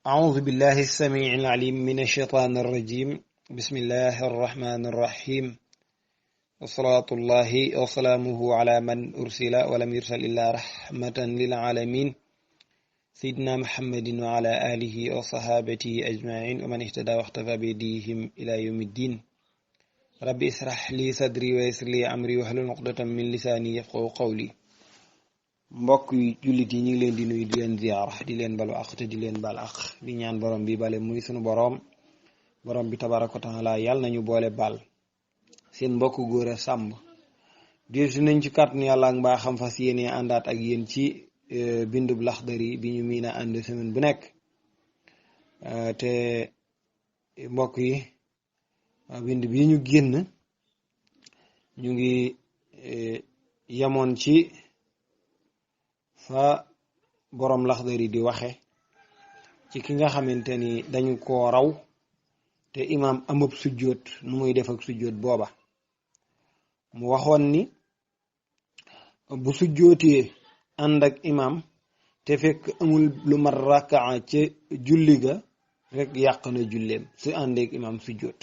أعوذ بالله السميع العليم من الشيطان الرجيم بسم الله الرحمن الرحيم وصلاة الله وسلامه على من أرسل ولم يرسل إلا رحمة للعالمين سيدنا محمد وعلى آله وصحابته أجمعين ومن اهتدى واختفى بهديهم إلى يوم الدين ربي اسرح لي صدري ويسر لي أمري واحلل عقدة من لساني يفقهوا قولي mbokk yi jullit yi ñu ngi leen di nuyu di leen ziyaara di leen balu àq te di leen bal àq di ñaan borom bi bale muy sunu borom bi tabaaraka wa taala yàlla nañu boole bal seen mbokk góor a sàmb dellusi nañ ci kàttanu yàlla ak mbaaxam fas yéene àndaat ak yéen ci bindub Laxdari bi ñu miin a ànd semaine bu nekk te mbokk yi bind bi ñu génn ñu ngi yemoon ci fa borom Laxdari di waxe ci ki nga xamante ni dañu koo raw te imaam amub sujjóot nu muy def ak sujjóot booba mu waxoon ni bu sujjóotee ànd ak imaam te fekk amul lu mat rakaa ca julli ga rek yàq na julleem su àndeek imaam sujjóot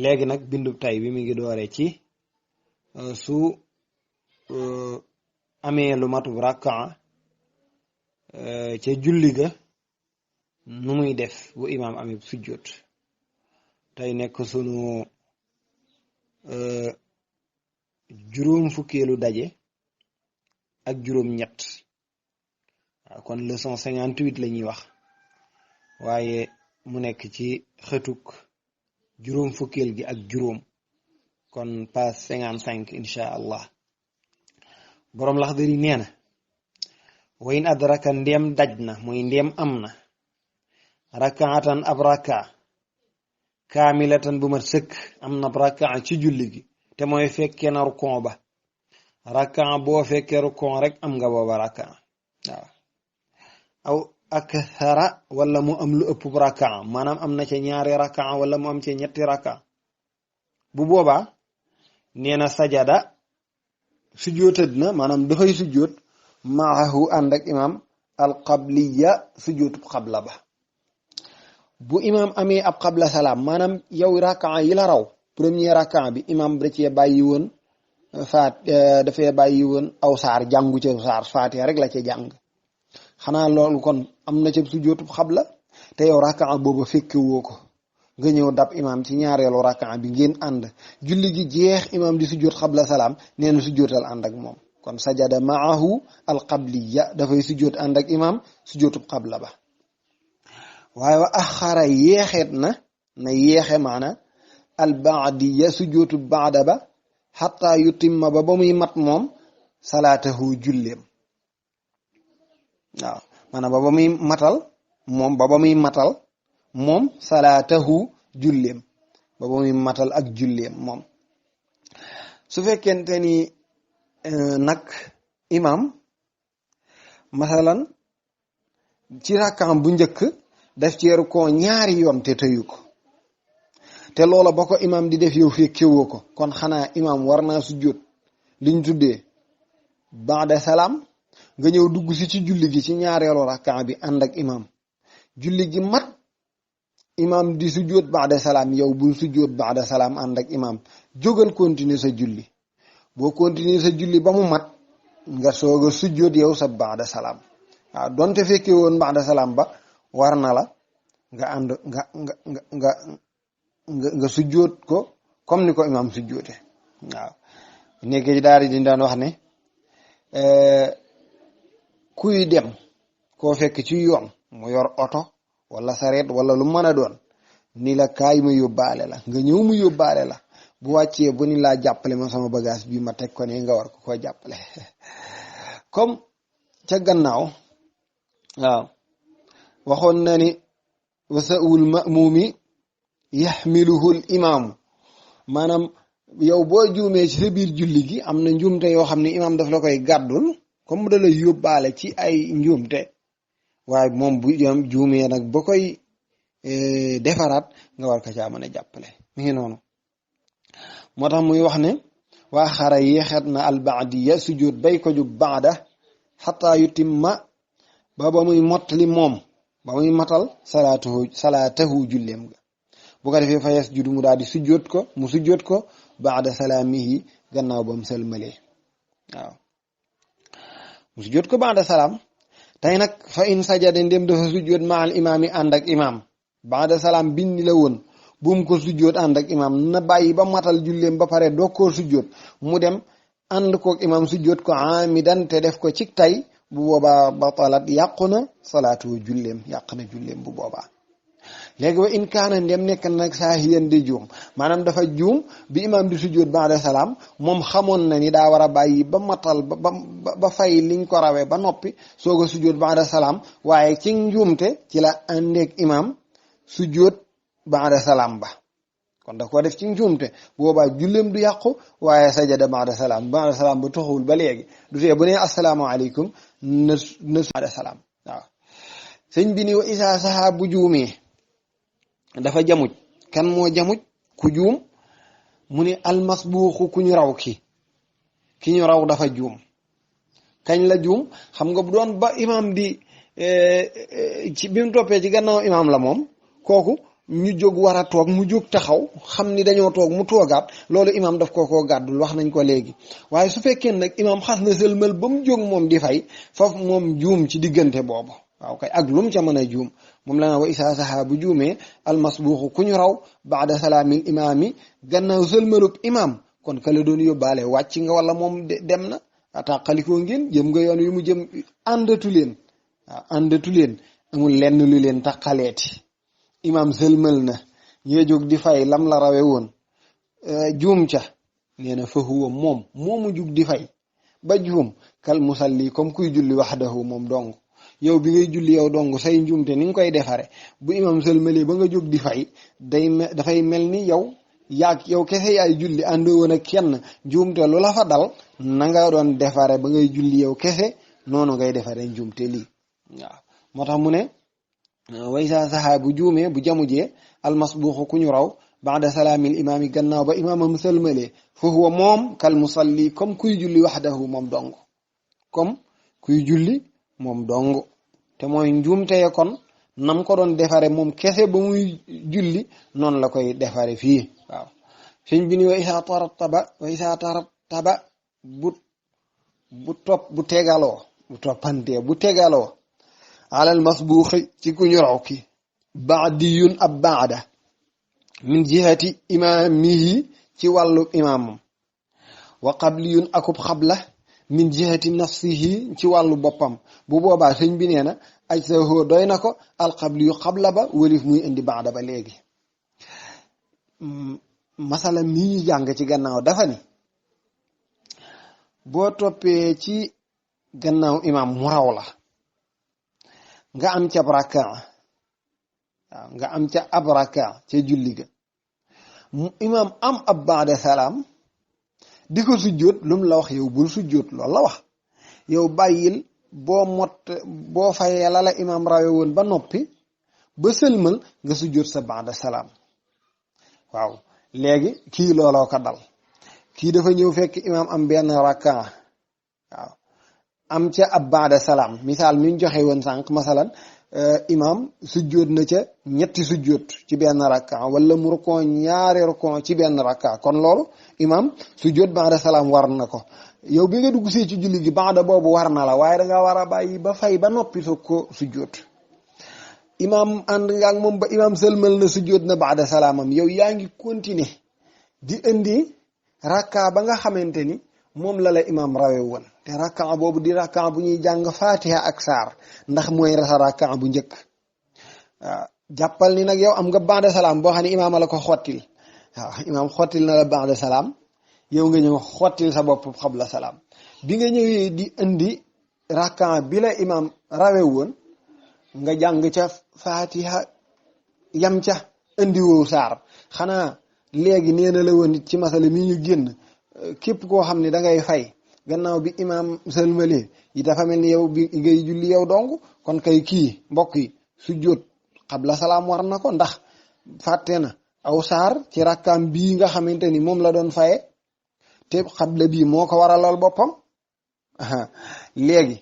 léegi nag bindub tay bi mi ngi doore ci su amee lu matub rakkaa ca julli ga nu muy def bu imaam amee sujjóot tey nekk sunu juróom fukkeelu daje ak juróom ñett waaw kon leçon 58 la ñuy wax waaye mu nekk ci xëtuk juróom fukkeel gi ak juróom kon page 55 incha allah boroom Laxdari nee na wayn adraka ndéem daj na mooy ndéem am na rakaatan ab raka kaamilatan bu mat sëkk am na raka ci julli gi te mooy fekkee na rukon ba raka boo fekkee rukon rek am nga booba raka waaw aw akthara wala mu am lu ëpp raka maanaam am na ca ñaari raka wala mu am ca ñetti raka bu boobaa nee na sajada sujjóotad na maanaam dafay sujjóot maahu ànd ak imaam alqabliya sujjóotub xabla ba bu imaam amee ab xabla salaam maanaam yow rakaa yi la raw premier rakaa bi imaam da cee bàyyi woon dafay bàyyi woon aw saar jàngu ca saar faatiha rek la ca jàng xanaa loolu kon am na ca sujjóotub xabla te yow rakaa booba fekke woo ko nga ñëw dab imaam ci ñaareelu rakaa bi ngeen ànd julli gi jeex imaam di sujjóot xabla salaam nee na sujjóotal ànd ak moom kon sajada maahu alqabliya dafay sujjóot ànd ak imaam sujjóotub xabla ba waaye wa axara yeexeet na yeexe maana albaadiya sujjóotub baada ba xataa yutimma ba muy mat moom salaatahu julleem waaw maanaam ba muy matal moom ba muy matal moom salaatahu julleem ba muy matal ak julleem moom su fekkente ni nag imam masalan ci rakkaam bu njëkk def ceeru ko ñaari yoon te tëyu ko te loola ba ko imam di def yow fekkewoo ko kon xanaa imam war naa sujjóot liñ tuddee baada salaam nga ñëw dugg si ci julli gi ci ñaareelu rakkaam bi ànd ak imam julli gi mat imam di sujjóot baada salaam yow bul sujjóot baada salaam ànd ak imam jógal continuer sa julli boo continuer sa julli ba mu mat nga soog a sujjóot yow sa baada salaam waaw donte fekkee woon baada salaam ba war na la nga ànd nga sujjóot ko comme ni ko imam sujjóote waaw nekkee ci daara di daan wax ne kuy dem koo fekk ci yoon mu yor oto wala sareet wala lu mën a doon ni la kaay ma yóbbaale la nga ñëw mu yóbbaale la bu wàccee bu ni laa jàppale ma sama bagage bi ma teg ko ne nga war ko koo jàppale comme ca gannaaw waaw waxoon na ni wasa'ul ma'mumi yaxmiluhul imaamu maanaam yow boo juumee ci sa biir julli gi am na njuumte yoo xam ne imaam daf la koy gàddul comme da la yóbbaale ci ay njuumte waaye moom bu juumee nag ba koy defaraat nga war ko caa mën a jàppale mi ngi noonu moo tax muy wax ne waa xara yéexet na albaadiya sujjóot bay ko jug baada xataa yutimma ba muy mottali moom ba muy matal salaatahu julleem ga bu ko defee fa yasjudu mu daal di sujjóot ko baada salaamihi gannaaw ba mu sëlmalee waaw mu sujjóot ko baada salaam. tey nag fa in sajada ndem dafa sujjóot maal imaam yi ànd ak imaam baada salaam bindi la woon bu mu ko sujjóot ànd ak imaam na bàyyi ba matal julleem ba pare doog koo sujjóot mu dem ànd koog imaam sujjóot ko amidan te def ko ci tay bu boobaa batalat yàqu na salaatu julleem yàq na julleem bu boobaa. léegi wa in kaana ndem nekk nag saahiyan di juum maanaam dafa juum bi imaam di sujjóot baada salaam moom xamoon na ni daa war a bàyyi ba matal ba fay liñ ko rawee ba noppi soog a sujjóot baada salaam waaye ci njuumte ci la àndeeg imaam sujjóot baada salaam ba kon da ko def ci njuumte boobaa julleem du yàqu waaye sajada baada salaam ba taxawul ba léegi du tee bu nee asalaamaaleykum na baada salaam waaw sëñ bi ni wa isaa saxaa bu juumee dafa jamuj kan moo jamuj ku juum mu ni almasbuuxu ku ñu raw ki ñu raw dafa juum kañ la juum xam nga bu doon ba imaam di ci bi mu toppee ci gannaaw imaam la moom kooku ñu jóg war a toog mu jóg taxaw xam ni dañoo toog mu toogaat loolu imaam daf koo gàddul wax nañ ko léegi waaye su fekkee nag imaam xas na sëlmal ba mu jóg moom di fay foofu moom juum ci diggante boobu waaw kay ak lum ca mën a juum moom la na wa isaa saxaa bu juumee almasbuuxu ku ñu raw baada salaamil imaami gannaaw sëlmalub imaam kon ka la doon yóbbaale wàcc nga wala moom dem na tàqalikoo ngeen jëm nga yoon wi mu jëm àndatu leen amul lenn lu leen taqaleeti imaam sëlmal na ñee jóg di fay lam la rawe woon juum ca nee na fa huwa moomu jug di fay ba juum kal musalli comme kuy julli waxdahu moom dong yow bi ngay julli yow dong say njuumte ni nga koy defare bu imam sëlmalee ba nga jóg di fay dafay mel ni yow kese yaay julli àndoo woon ak kenn njuumte lu la fa dal na nga doon defare ba ngay julli yow kese noonu ngay defare njuumte lii waaw moo tax mu ne waysa saxaa bu juumee bu jamujee almasbuuxu ku ñu raw baada salaamil imaam yi gannaaw ba imaamam sëlmalee fa huwa moom kal musalli comme kuy julli waxdahu moom dong comme kuy julli moom dong te mooy njuumte ya kon nam ko doon defare moom kese ba muy julli noonu la koy defare fii waaw sëñ bi ni wa isaa tarattaba bu tegaloo alal masbuuxi ci ku ñu raw ki baadiyun ab baada min jihati imaamihi ci wàllu imaamam wa qabliyun akub xabla min jihati nafsihi ci wàllu boppam bu boobaa sëñ bi nee na aj sa hoo doy na ko alxabliyu xabla ba wërif muy indi baada ba léegi masala mii ñu jàng ci gannaaw dafa ni boo toppee ci gannaaw imaam mu raw la nga am ca ab rakkaa waaw nga am ca ab rakkaa ca julli ga imaam am ab baada salaam di ko sujjóot lu mu la wax yow bul sujjóot loolu la wax yow bàyyil boo fayee la imaam rawe woon ba noppi ba sëlmal nga sujjóot sa baada salaam waaw léegi kii looloo ko dal kii dafa ñëw fekk imaam am benn rakkaa waaw am ca ab baada salaam misaal mi ñu joxe woon sànq masalan imaam sujjóot na ca ñetti sujjóot ci benn rakka wala mu rukon ñaari rukon ci benn rakka kon loolu imaam sujjóot baada salaam war na ko yow bi nga dugg see ci julli gi baada boobu war na la waaye danga war a bàyyi ba fay ba noppi soog ko sujjóot imaam ànd nga ak moom ba imaam sëlmal na sujjóot na baada salaamam yow yaa ngi continuer di indi rakka ba nga xamante ni moom la imaam rawe woon te rakka boobu di rakka bu ñuy jàng fatiha ak saar ndax mooy sa rakka bu njëkk waaw jàppal ni nag yow am nga baada salaam boo xam ne imaam la ko xottil waaw imaam xottil na la baada salaam yow nga ñëw xottil sa bopp xabla salaam bi nga ñëwee di indi rakka bi la imaam rawe woon nga jàng ca fatiha yam ca indiwoo saar xanaa léegi nee na la woon it ci masala mi ñu génn képp koo xam ne da ngay fay gannaaw bi imaam sëlmalee yi dafa mel ni yow bi ngay julli yow dong kon kay kii mbokk yi sujjóot xabla salaam war na ko ndax fàtte na aw saar ci rakkaam bii nga xamante ni moom la doon faye te xabla bii moo ko waralal boppam léegi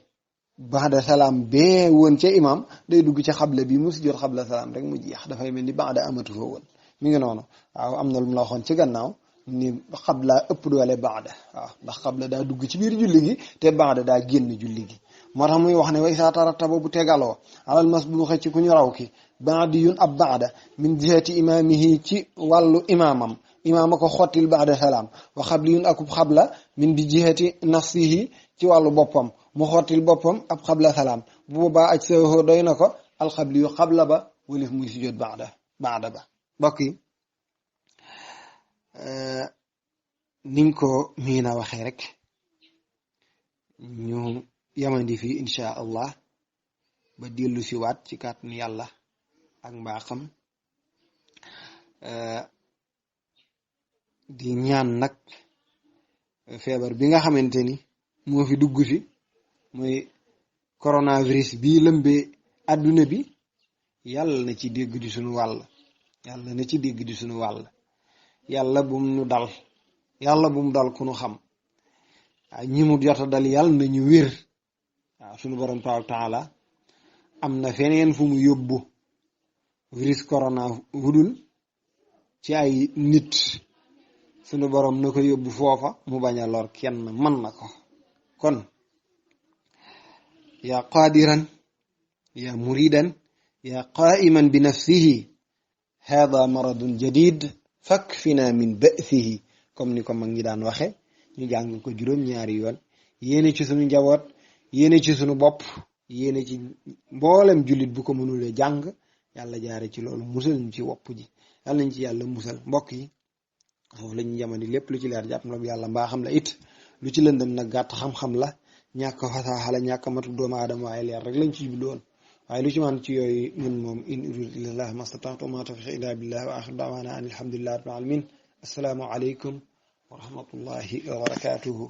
baada salaam bee woon ca imam day dugg ca xabla bi mu sujjóot xabla salaam rek mu jeex dafay mel ni baada amatu fa woon mi ngi noonu waaw am na lu mu la waxoon ci gannaaw ni xabla ëpp doole baada waaw ndax xabla daa dugg ci biir julli gi te baada daa génn julli gi moo tax muy wax ne way saa tarattaba bu tegaloo alal masbuuxi ci ku ñu raw ki baadiyun ab baada min jihati imaamihi ci wàllu imaamam imaama ko xottil baada salaam wa xabliyun akub xabla min bi jihati nafsihi ci wàllu boppam mu xottil boppam ab xabla salaam bu boobaa aj sawoo doy na ko alxabli yu xabla ba walif muy sujjóot baada ba mbokk yi niñ ko miina waxee rek ñu yamandi fii insha allah ba dellu si waat ci kàttanu yàlla ak mbaaxam di ñaan nag feebar bi nga xamante ni moo fi dugg si mooy coronavirus bii lëmbee adduna bi yàlla na ci dégg di suñu wàll yàlla na ci dégg di suñu wàll yàlla bum nu dal yàlla bum dal ku nu xam waaw ñi mu jot a dal yàlla na ñu wér waaw suñu borom taala am na feneen fu mu yóbbu virus corona wudul ci ay nit suñu borom na ko yóbbu foofa mu bañ a lor kenn mën na ko kon yaa qaadiran yaa muridan yaa qaiman bi nafsihi hada maradun jadid fakfina min ba'sihi comme ni ko mag ñi daan waxe ñu jàng ko juróom-ñaari yoon yéene ci suñu njaboot yéene ci suñu bopp yéene ci mboolem jullit bu ko mënulee jàng yàlla jaare ci loolu musal ñu ci wopp ji yàlla nañ ci yàlla musal mbokk yi foofu la ñu jamani lépp lu ci leer jàpp na yàlla mbaa xam la it lu ci lëndëm nag gàtt xam-xam la ñàkk fasaaxa la ñàkk matu doomu aadama waaye leer rek lañ ci jubloon waaye lu ci man ci yooyu ñun moom in uridu illallah mastata'tu ma tawfiqi illa billah wa axiru da'wana an alhamdulillahi rabbil alamin assalaamu aleykum wa rahmatullahi wa barakatuhu